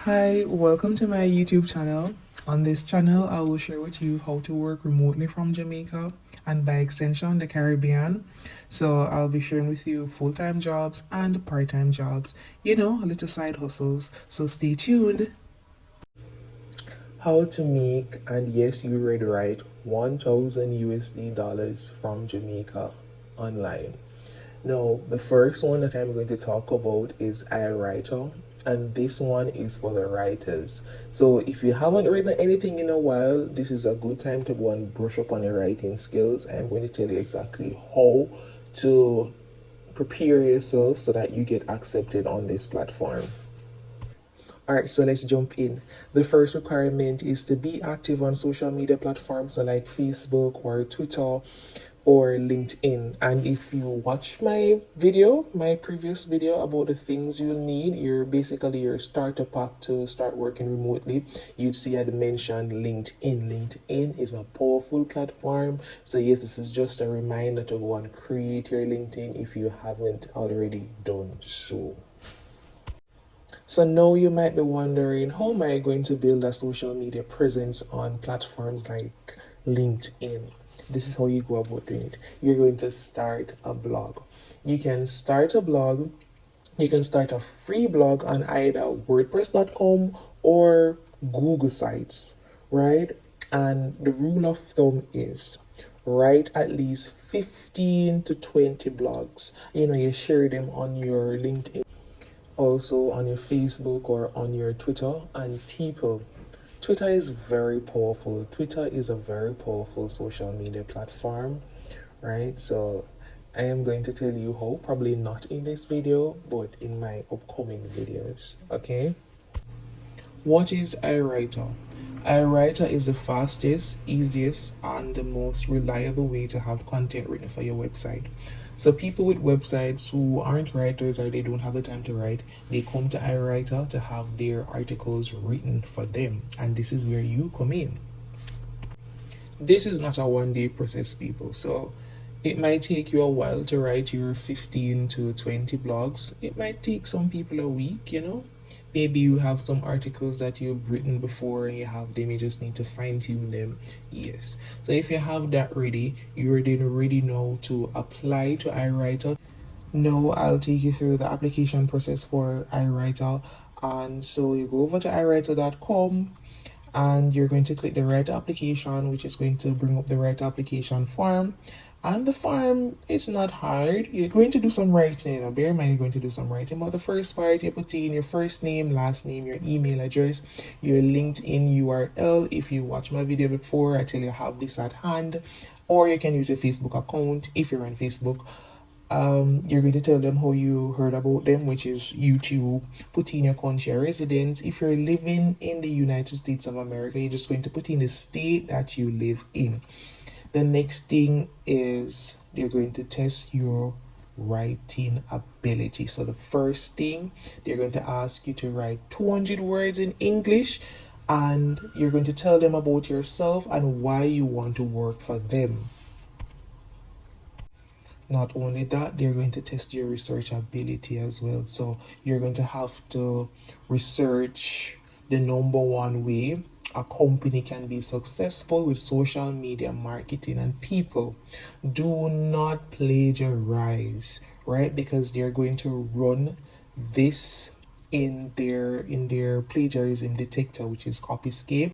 Hi, welcome to my YouTube channel. On this channel, I will share with you how to work remotely from Jamaica and by extension the Caribbean. So I'll be sharing with you full-time jobs and part-time jobs, a little side hustles. So stay tuned. How to make, and yes, you read right, 1,000 USD dollars from Jamaica online. Now, the first one that I'm going to talk about is IWriter, and this one is for the writers. So, if you haven't written anything in a while, this is a good time to go and brush up on your writing skills. I'm going to tell you exactly how to prepare yourself so that you get accepted on this platform. Alright, so let's jump in. The first requirement is to be active on social media platforms like Facebook or Twitter or LinkedIn. And if you watch my previous video about the things you'll need, basically your starter pack to start working remotely, you'd see I'd mentioned LinkedIn. LinkedIn is a powerful platform. So yes, this is just a reminder to go and create your LinkedIn if you haven't already done so. So now you might be wondering, how am I going to build a social media presence on platforms like LinkedIn? This is how you go about doing it. You're going to start a blog. You can start a blog. You can start a free blog on either WordPress.com or Google Sites, right? And the rule of thumb is write at least 15 to 20 blogs. You share them on your LinkedIn, also on your Facebook or on your Twitter. And Twitter is very powerful. Twitter is a very powerful social media platform, right? So I am going to tell you how, probably not in this video, but in my upcoming videos, okay? What is IWriter? IWriter is the fastest, easiest, and the most reliable way to have content written for your website. So people with websites who aren't writers or they don't have the time to write, they come to IWriter to have their articles written for them. And this is where you come in. This is not a one-day process, people. So it might take you a while to write your 15 to 20 blogs. It might take some people a week, Maybe you have some articles that you've written before and you just need to fine tune them. Yes. So if you have that ready, you're then ready now to apply to IWriter. Now I'll take you through the application process for IWriter. And so you go over to iWriter.com and you're going to click the write application, which is going to bring up the write application form. And the form is not hard. You're going to do some writing. Bear in mind, you're going to do some writing. But the first part, you put in your first name, last name, your email address, your LinkedIn URL. If you watch my video before, I tell you have this at hand. Or you can use your Facebook account if you're on Facebook. You're going to tell them how you heard about them, which is YouTube. Put in your country of residence. If you're living in the United States of America, you're just going to put in the state that you live in. The next thing is they're going to test your writing ability. So the first thing, they're going to ask you to write 200 words in English, and you're going to tell them about yourself and why you want to work for them. Not only that, they're going to test your research ability as well. So you're going to have to research the number one way a company can be successful with social media marketing. And people, do not plagiarize, right? Because they're going to run this in their plagiarism detector, which is Copyscape.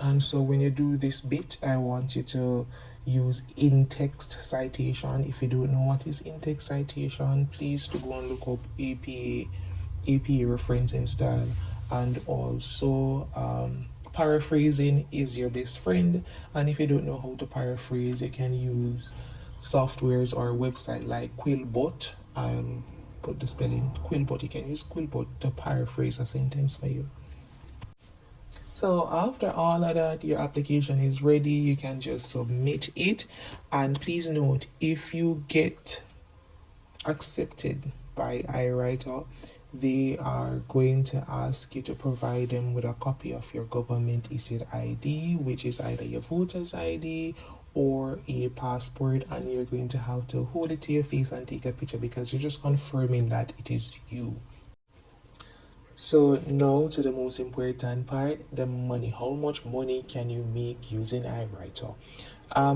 And so when you do this bit, I want you to use in-text citation. If you don't know what is in-text citation, please to go and look up APA referencing style. And also paraphrasing is your best friend. And if you don't know how to paraphrase, you can use softwares or a website like Quillbot. I'll put the spelling Quillbot. You can use Quillbot to paraphrase a sentence for you. So after all of that, your application is ready. You can just submit it. And please note, if you get accepted by IWriter, they are going to ask you to provide them with a copy of your government issued ID, which is either your voter's ID or a passport, and you're going to have to hold it to your face and take a picture because you're just confirming that it is you. So now to the most important part, the money. How much money can you make using IWriter?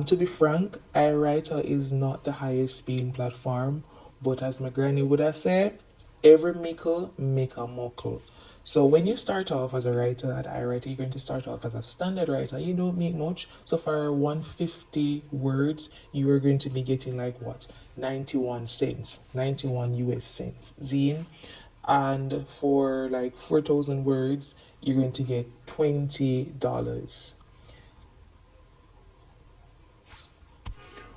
To be frank, IWriter is not the highest paying platform, but as my granny would have said, every mickle make a muckle. So when you start off as a writer at iWriter, you're going to start off as a standard writer. You don't make much. So for 150 words, you are going to be getting like what? 91 cents, 91 US cents. Zine. And for like 4,000 words, you're going to get $20.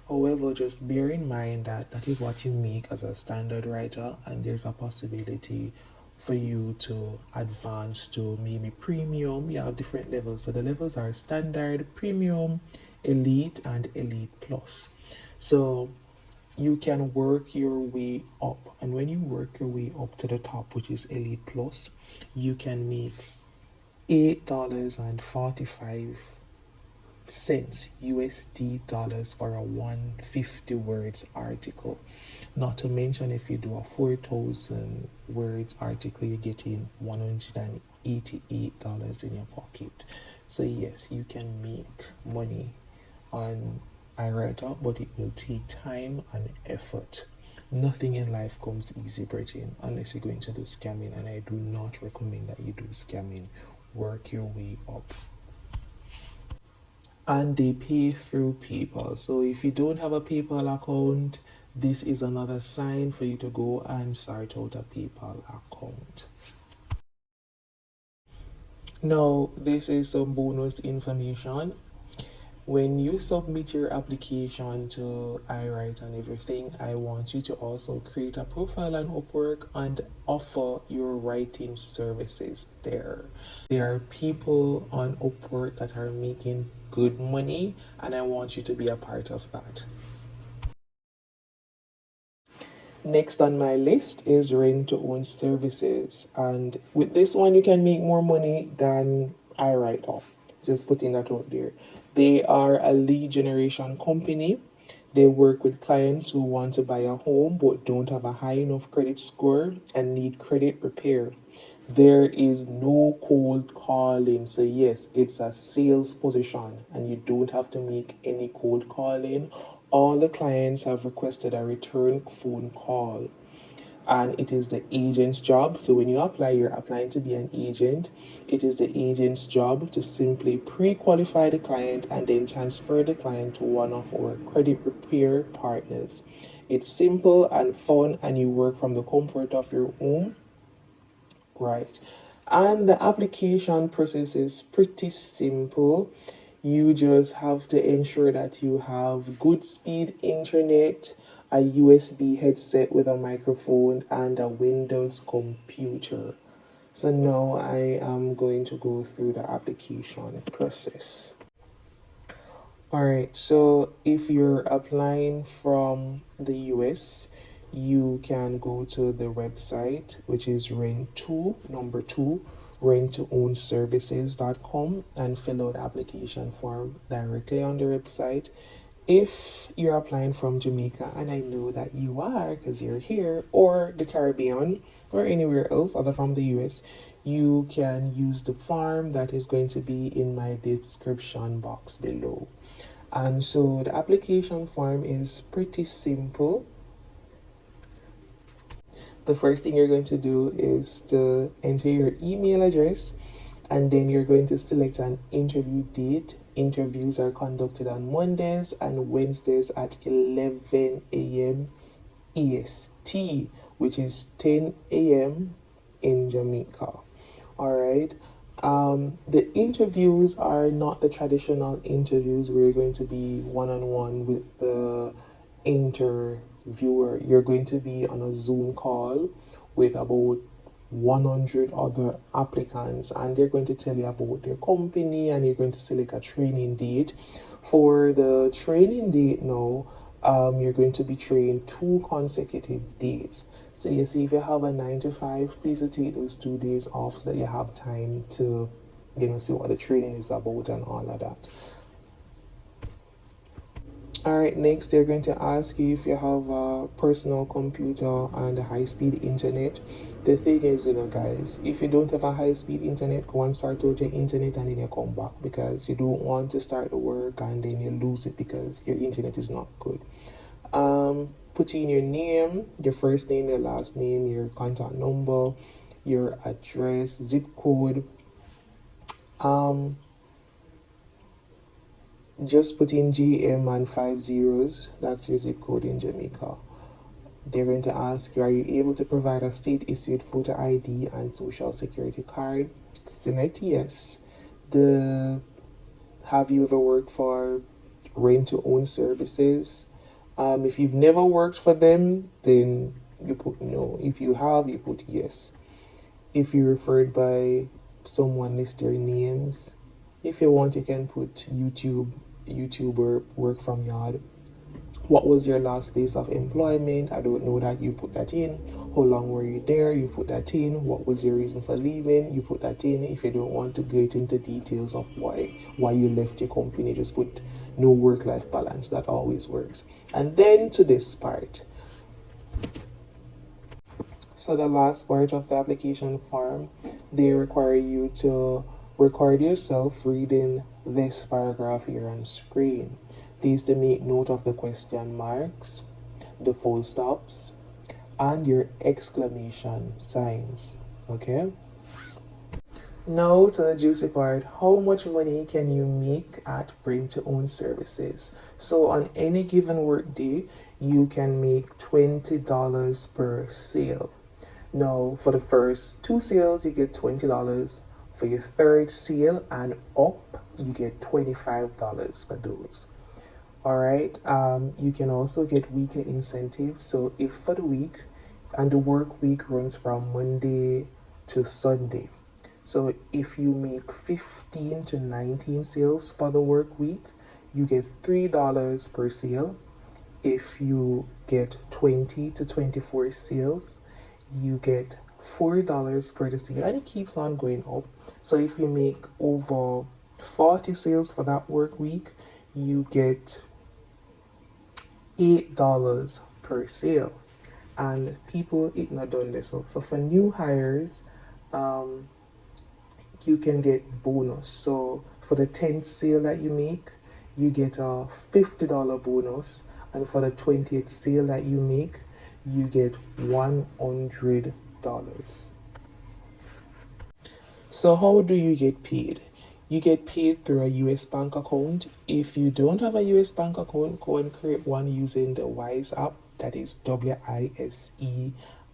However, just bear in mind that that is what you make as a standard writer, and there's a possibility for you to advance to maybe premium. You have different levels. So the levels are standard, premium, elite, and elite plus. So you can work your way up, and when you work your way up to the top, which is elite plus, you can make $8.45 USD dollars for a 150 words article. Not to mention, if you do a 4,000 words article, you're getting $188 in your pocket. So yes, you can make money on iWriter, but it will take time and effort. Nothing in life comes easy, Bridget, unless you're going to do scamming, and I do not recommend that you do scamming. Work your way up. And they pay through PayPal. So if you don't have a PayPal account, this is another sign for you to go and start out a PayPal account. Now, this is some bonus information. When you submit your application to iWrite and everything, I want you to also create a profile on Upwork and offer your writing services there. There are people on Upwork that are making good money, and I want you to be a part of that. Next on my list is Ring2Own Services, and with this one you can make more money than iWriter. Just putting that out there. They are a lead generation company. They work with clients who want to buy a home but don't have a high enough credit score and need credit repair. There is no cold calling. So yes, it's a sales position and you don't have to make any cold calling. All the clients have requested a return phone call, and it is the agent's job. So when you apply, you're applying to be an agent. It is the agent's job to simply pre-qualify the client and then transfer the client to one of our credit repair partners. It's simple and fun, and you work from the comfort of your home. Right. And the application process is pretty simple. You just have to ensure that you have good speed internet, a USB headset with a microphone, and a Windows computer. So now I am going to go through the application process. Alright, so if you're applying from the US, you can go to the website, which is Ring2Own Services.com, and fill out the application form directly on the website. If you're applying from Jamaica, and I know that you are because you're here, or the Caribbean, or anywhere else other from the US, you can use the form that is going to be in my description box below. And so the application form is pretty simple. The first thing you're going to do is to enter your email address, and then you're going to select an interview date. Interviews are conducted on Mondays and Wednesdays at 11 a.m. EST, which is 10 a.m. in Jamaica. All right. The interviews are not the traditional interviews where you're going to be one-on-one with the interviewer. You're going to be on a Zoom call with about 100 other applicants, and they're going to tell you about their company, and you're going to select a training date. For the training date now, you're going to be trained 2 consecutive days. So you see, if you have a 9 to 5, please take those 2 days off so that you have time to, see what the training is about and all of that. Alright, next they're going to ask you if you have a personal computer and a high-speed internet. The thing is, guys, if you don't have a high-speed internet, go and start out your internet and then you come back, because you don't want to start the work and then you lose it because your internet is not good. Put in your name, your first name, your last name, your contact number, your address, zip code. Just put in GM and 5 zeros. That's your zip code in Jamaica. They're going to ask you, are you able to provide a state-issued photo ID and social security card? Select yes. Have you ever worked for Ring2Own Services? If you've never worked for them, then you put no. If you have, you put yes. If you're referred by someone, list their names. If you want, you can put YouTuber, work from yard. What was your last place of employment? I don't know that, you put that in. How long were you there? You put that in. What was your reason for leaving? You put that in. If you don't want to get into details of why you left your company, just put no work-life balance. That always works. And then to this part. So the last part of the application form, they require you to record yourself reading this paragraph here on screen. Please to make note of the question marks, the full stops, and your exclamation signs. Okay? Now to the juicy part. How much money can you make at Ring2Own Services? So on any given work day, you can make $20 per sale. Now for the first 2 sales, you get $20. For your third sale and up, you get $25 for those. Alright, you can also get weekly incentives. So if for the week, and the work week runs from Monday to Sunday. So if you make 15 to 19 sales for the work week, you get $3 per sale. If you get 20 to 24 sales, you get $4 per sale, and it keeps on going up. So if you make over 40 sales for that work week, you get $8 per sale. And people, it not done this. So for new hires, you can get bonus. So for the 10th sale that you make, you get a $50 bonus, and for the 20th sale that you make, you get $100. So how do you get paid? You get paid through a US bank account. If you don't have a US bank account, go and create one using the WISE app. That is WISE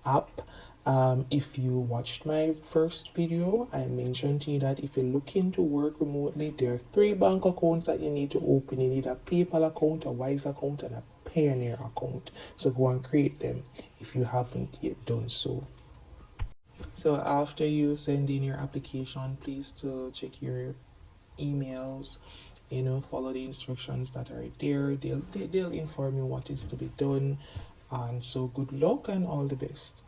app. If you watched my first video, I mentioned to you that if you're looking to work remotely, there are 3 bank accounts that you need to open. You need a PayPal account, a WISE account, and a Payoneer account. So go and create them if you haven't yet done so. So after you send in your application, please to check your emails, follow the instructions that are there. They'll inform you what is to be done. And so good luck and all the best.